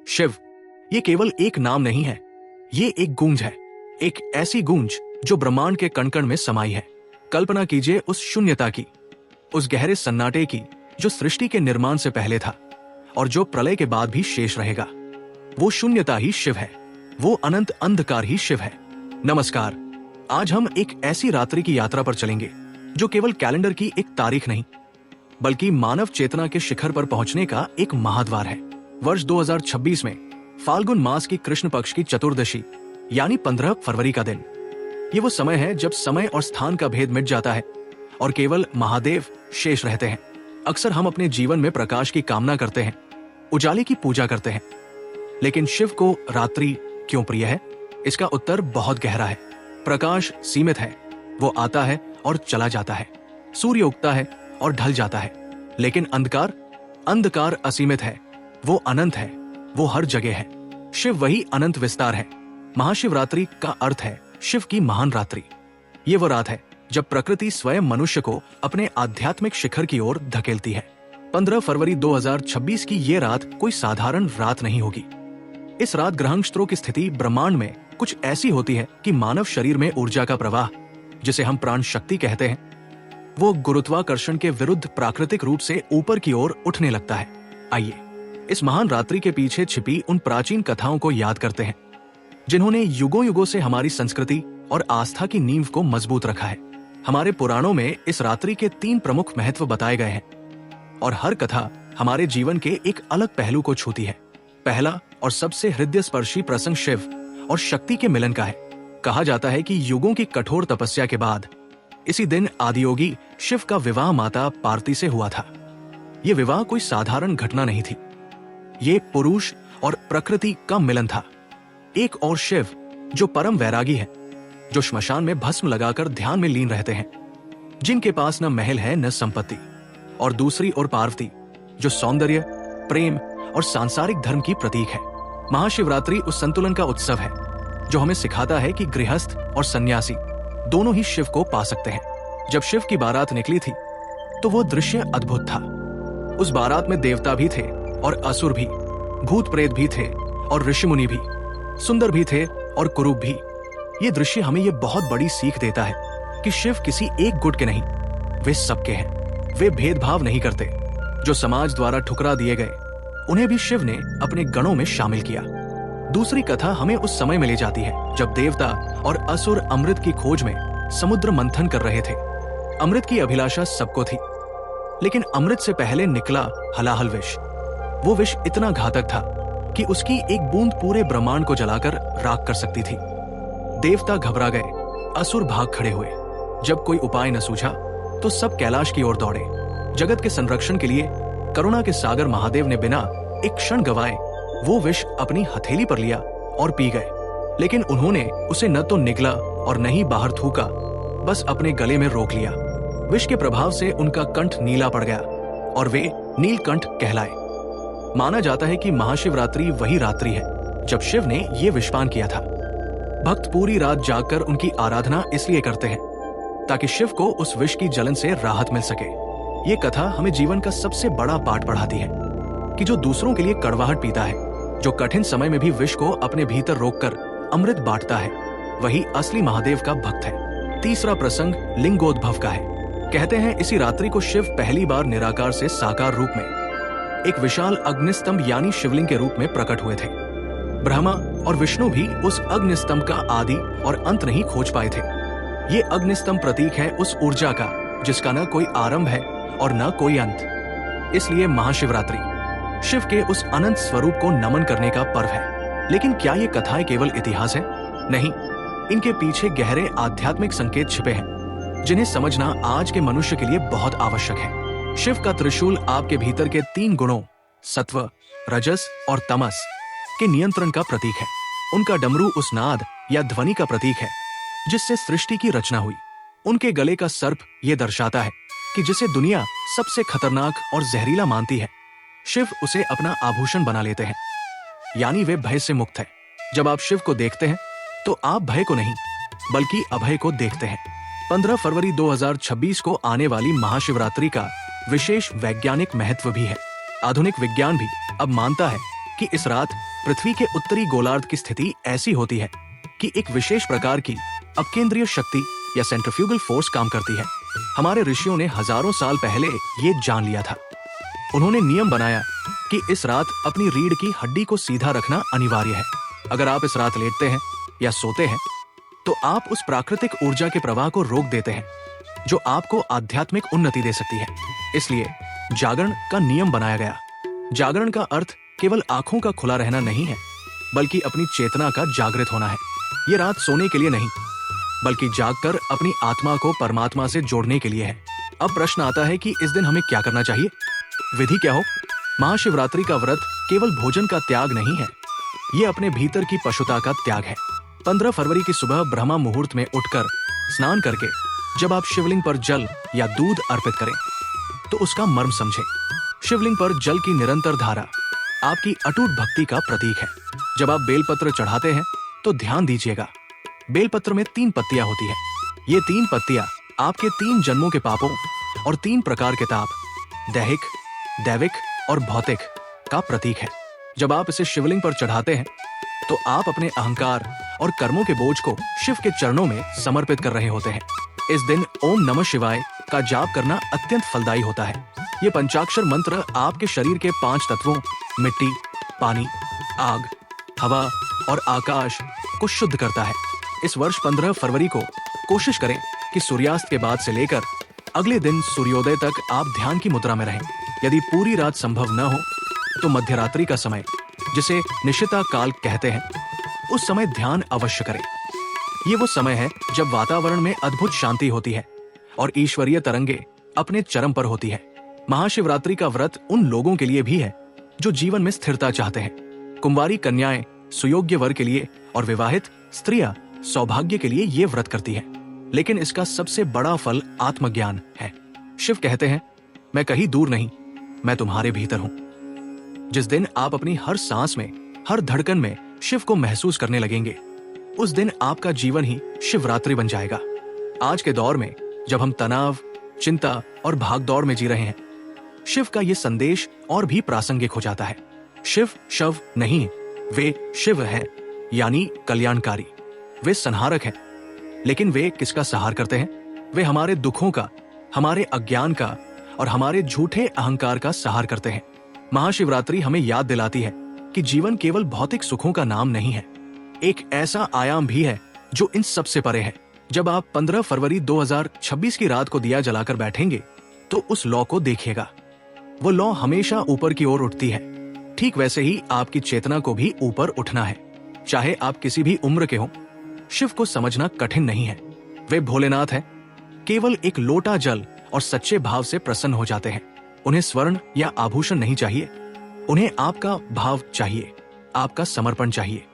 शिव ये केवल एक नाम नहीं है, ये एक गूंज है, एक ऐसी गूंज जो ब्रह्मांड के कण-कण में समाई है। कल्पना कीजिए उस शून्यता की, उस गहरे सन्नाटे की जो सृष्टि के निर्माण से पहले था और जो प्रलय के बाद भी शेष रहेगा। वो शून्यता ही शिव है, वो अनंत अंधकार ही शिव है। नमस्कार, आज हम एक ऐसी रात्रि की यात्रा पर चलेंगे जो केवल कैलेंडर की एक तारीख नहीं, बल्कि मानव चेतना के शिखर पर पहुंचने का एक महाद्वार है। वर्ष 2026 में फाल्गुन मास की कृष्ण पक्ष की चतुर्दशी यानी 15 फरवरी का दिन, ये वो समय है जब समय और स्थान का भेद मिट जाता है और केवल महादेव शेष रहते हैं। अक्सर हम अपने जीवन में प्रकाश की कामना करते हैं, उजाले की पूजा करते हैं, लेकिन शिव को रात्रि क्यों प्रिय है? इसका उत्तर बहुत गहरा है। प्रकाश सीमित है, वो आता है और चला जाता है, सूर्य उगता है और ढल जाता है, लेकिन अंधकार असीमित है, वो अनंत है, वो हर जगह है। शिव वही अनंत विस्तार है। महाशिवरात्रि का अर्थ है शिव की महान रात्रि। ये वो रात है जब प्रकृति स्वयं मनुष्य को अपने आध्यात्मिक शिखर की ओर धकेलती है। 15 फरवरी 2026 की ये रात कोई साधारण रात नहीं होगी। इस रात ग्रह नक्षत्रों की स्थिति ब्रह्मांड में कुछ ऐसी होती है कि मानव शरीर में ऊर्जा का प्रवाह, जिसे हम प्राण शक्ति कहते हैं, वो गुरुत्वाकर्षण के विरुद्ध प्राकृतिक रूप से ऊपर की ओर उठने लगता है। आइए इस महान रात्रि के पीछे छिपी उन प्राचीन कथाओं को याद करते हैं जिन्होंने युगों युगों से हमारी संस्कृति और आस्था की नींव को मजबूत रखा है। हमारे पुराणों में इस रात्रि के 3 प्रमुख महत्व बताए गए हैं और हर कथा हमारे जीवन के एक अलग पहलू को छूती है। पहला और सबसे हृदय स्पर्शी प्रसंग शिव और शक्ति के मिलन का है। कहा जाता है कि युगों की कठोर तपस्या के बाद इसी दिन आदियोगी शिव का विवाह माता पार्वती से हुआ था। यह विवाह कोई साधारण घटना नहीं थी, ये पुरुष और प्रकृति का मिलन था। एक और शिव जो परम वैरागी है, जो श्मशान में भस्म लगाकर ध्यान में लीन रहते हैं, जिनके पास न महल है न संपत्ति, और दूसरी ओर पार्वती जो सौंदर्य, प्रेम और सांसारिक धर्म की प्रतीक है। महाशिवरात्रि उस संतुलन का उत्सव है जो हमें सिखाता है कि गृहस्थ और सन्यासी दोनों ही शिव को पा सकते हैं। जब शिव की बारात निकली थी तो वो दृश्य अद्भुत था। उस बारात में देवता भी थे और असुर भी, भूत प्रेत भी थे और ऋषि मुनि भी, सुंदर भी थे और कुरूप भी। ये दृश्य हमें ये बहुत बड़ी सीख देता है कि शिव किसी एक गुट के नहीं, वे सबके हैं। वे भेदभाव नहीं करते। जो समाज द्वारा ठुकरा दिए गए उन्हें भी शिव ने अपने गणों में शामिल किया। दूसरी कथा हमें उस समय में ले जाती है जब देवता और असुर अमृत की खोज में समुद्र मंथन कर रहे थे। अमृत की अभिलाषा सबको थी, लेकिन अमृत से पहले निकला हलाहल विष। वो विष इतना घातक था कि उसकी एक बूंद पूरे ब्रह्मांड को जलाकर राख कर सकती थी। देवता घबरा गए, असुर भाग खड़े हुए। जब कोई उपाय न सूझा तो सब कैलाश की ओर दौड़े। जगत के संरक्षण के लिए करुणा के सागर महादेव ने बिना एक क्षण गवाए वो विष अपनी हथेली पर लिया और पी गए। लेकिन उन्होंने उसे न तो निगला और न ही बाहर थूका, बस अपने गले में रोक लिया। विष के प्रभाव से उनका कंठ नीला पड़ गया और वे नीलकंठ कहलाए। माना जाता है कि महाशिवरात्रि वही रात्रि है जब शिव ने ये विषपान किया था। भक्त पूरी रात जागकर उनकी आराधना इसलिए करते हैं ताकि शिव को उस विष की जलन से राहत मिल सके। ये कथा हमें जीवन का सबसे बड़ा पाठ पढ़ाती है कि जो दूसरों के लिए कड़वाहट पीता है, जो कठिन समय में भी विष को अपने भीतर रोककर अमृत बांटता है, वही असली महादेव का भक्त है। तीसरा प्रसंग लिंगोद्भव का है। कहते हैं इसी रात्रि को शिव पहली बार निराकार से साकार रूप में एक विशाल अग्निस्तंभ यानी शिवलिंग के रूप में प्रकट हुए थे। ब्रह्मा और विष्णु भी उस अग्निस्तंभ का आदि और अंत नहीं खोज पाए थे। ये अग्निस्तंभ प्रतीक है उस ऊर्जा का जिसका न कोई आरंभ है और न कोई अंत। इसलिए महाशिवरात्रि शिव के उस अनंत स्वरूप को नमन करने का पर्व है। लेकिन क्या ये कथाएं केवल इतिहास है? नहीं, इनके पीछे गहरे आध्यात्मिक संकेत छिपे हैं जिन्हें समझना आज के मनुष्य के लिए बहुत आवश्यक है। शिव का त्रिशूल आपके भीतर के 3 गुणों सत्व, रजस और तमस के नियंत्रण का प्रतीक है। उनका डमरू उस नाद या ध्वनि का प्रतीक है जिससे सृष्टि की रचना हुई। उनके गले का सर्प ये दर्शाता है कि जिसे दुनिया सबसे खतरनाक और जहरीला मानती है, शिव उसे अपना आभूषण बना लेते हैं, यानी वे भय से मुक्त है। जब आप शिव को देखते हैं तो आप भय को नहीं बल्कि अभय को देखते हैं। 15 फरवरी 2026 को आने वाली महाशिवरात्रि का विशेष वैज्ञानिक महत्व भी है। आधुनिक विज्ञान भी अब मानता है कि इस रात पृथ्वी के उत्तरी गोलार्ध की स्थिति ऐसी होती है कि एक विशेष प्रकार की अपकेंद्रीय शक्ति या सेंट्रीफ्यूगल फोर्स काम करती है। हमारे ऋषियों ने हजारों साल पहले ये जान लिया था। उन्होंने नियम बनाया कि इस रात अपनी रीढ़ की हड्डी को सीधा रखना अनिवार्य है। अगर आप इस रात लेटते हैं या सोते हैं तो आप उस प्राकृतिक ऊर्जा के प्रवाह को रोक देते हैं जो आपको आध्यात्मिक उन्नति दे सकती है। इसलिए जागरण का नियम बनाया गया। जागरण का अर्थ केवल आंखों का खुला रहना नहीं है, बल्कि अपनी चेतना का जागृत होना है। ये रात सोने के लिए नहीं, बल्कि जागकर अपनी आत्मा को परमात्मा से जोड़ने के लिए है। अब प्रश्न आता है कि इस दिन हमें क्या करना चाहिए? विधि क्या हो? महाशिवरात्रि का व्रत केवल भोजन का त्याग नहीं है, ये अपने भीतर की पशुता का त्याग है। 15 फरवरी की सुबह ब्रह्मा मुहूर्त में उठकर स्नान करके जब आप शिवलिंग पर जल या दूध अर्पित करें तो उसका मर्म समझें। शिवलिंग पर जल की निरंतर धारा आपकी अटूट भक्ति का प्रतीक है। जब आप बेलपत्र चढ़ाते हैं तो ध्यान दीजिएगा, बेलपत्र में 3 पत्तियां होती है। ये 3 पत्तियां आपके 3 जन्मों के पापों और 3 प्रकार के ताप, दैहिक, दैविक और भौतिक का प्रतीक है। जब आप इसे शिवलिंग पर चढ़ाते हैं तो आप अपने अहंकार और कर्मों के बोझ को शिव के चरणों में समर्पित कर रहे होते हैं। इस दिन ओम नमः शिवाय का जाप करना अत्यंत फलदायी होता है। ये पंचाक्षर मंत्र आपके शरीर के 5 तत्वों मिट्टी, पानी, आग, हवा और आकाश को शुद्ध करता है। इस वर्ष 15 फरवरी को कोशिश करें कि सूर्यास्त के बाद से लेकर अगले दिन सूर्योदय तक आप ध्यान की मुद्रा में रहें। यदि पूरी रात संभव न हो तो मध्यरात्रि का समय, जिसे निशिता काल कहते हैं, उस समय ध्यान अवश्य करें। ये वो समय है जब वातावरण में अद्भुत शांति होती है और ईश्वरीय तरंगे अपने चरम पर होती है। महाशिवरात्रि का व्रत उन लोगों के लिए भी है जो जीवन में स्थिरता चाहते हैं। कुंवारी कन्याएं सुयोग्य वर के लिए और विवाहित स्त्रियां सौभाग्य के लिए ये व्रत करती है। लेकिन इसका सबसे बड़ा फल आत्मज्ञान है। शिव कहते हैं, मैं कहीं दूर नहीं, मैं तुम्हारे भीतर हूं। जिस दिन आप अपनी हर सांस में, हर धड़कन में शिव को महसूस करने लगेंगे, उस दिन आपका जीवन ही शिवरात्रि बन जाएगा। आज के दौर में जब हम तनाव, चिंता और भागदौड़ में जी रहे हैं, शिव का ये संदेश और भी प्रासंगिक हो जाता है। शिव शव नहीं, वे शिव हैं, यानी कल्याणकारी। वे संहारक हैं। लेकिन वे किसका सहार करते हैं? वे हमारे दुखों का, हमारे अज्ञान का और हमारे झूठे अहंकार का सहार करते हैं। महाशिवरात्रि हमें याद दिलाती है कि जीवन केवल भौतिक सुखों का नाम नहीं है, एक ऐसा आयाम भी है जो इन सबसे परे है। जब आप 15 फरवरी 2026 की रात को दिया जलाकर बैठेंगे तो उस लौ को देखिएगा। वो लौ हमेशा ऊपर की ओर उठती है। ठीक वैसे ही आपकी चेतना को भी ऊपर उठना है, चाहे आप किसी भी उम्र के हों। शिव को समझना कठिन नहीं है। वे भोलेनाथ हैं। केवल एक लोटा जल और सच्चे भाव से प्रसन्न हो जाते हैं। उन्हें स्वर्ण या आभूषण नहीं चाहिए, उन्हें आपका भाव चाहिए, आपका समर्पण चाहिए।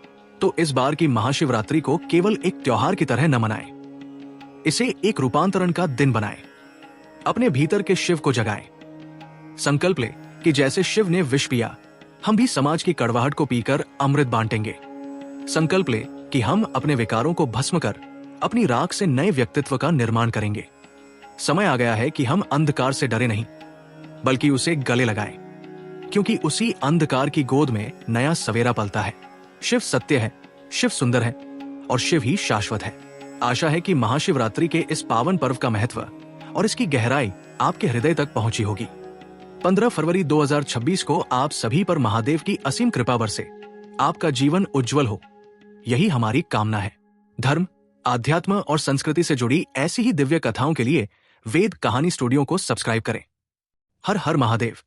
तो इस बार की महाशिवरात्रि को केवल एक त्योहार की तरह न मनाएं, इसे एक रूपांतरण का दिन बनाएं। अपने भीतर के शिव को जगाएं। संकल्प ले कि जैसे शिव ने विष पिया, हम भी समाज की कड़वाहट को पीकर अमृत बांटेंगे। संकल्प ले कि हम अपने विकारों को भस्म कर अपनी राख से नए व्यक्तित्व का निर्माण करेंगे। समय आ गया है कि हम अंधकार से डरे नहीं, बल्कि उसे गले लगाएं, क्योंकि उसी अंधकार की गोद में नया सवेरा पलता है। शिव सत्य है, शिव सुंदर है और शिव ही शाश्वत है। आशा है कि महाशिवरात्रि के इस पावन पर्व का महत्व और इसकी गहराई आपके हृदय तक पहुंची होगी। 15 फरवरी 2026 को आप सभी पर महादेव की असीम कृपा बरसे, आपका जीवन उज्जवल हो, यही हमारी कामना है। धर्म, आध्यात्म और संस्कृति से जुड़ी ऐसी ही दिव्य कथाओं के लिए वेद कहानी स्टूडियो को सब्सक्राइब करें। हर हर महादेव।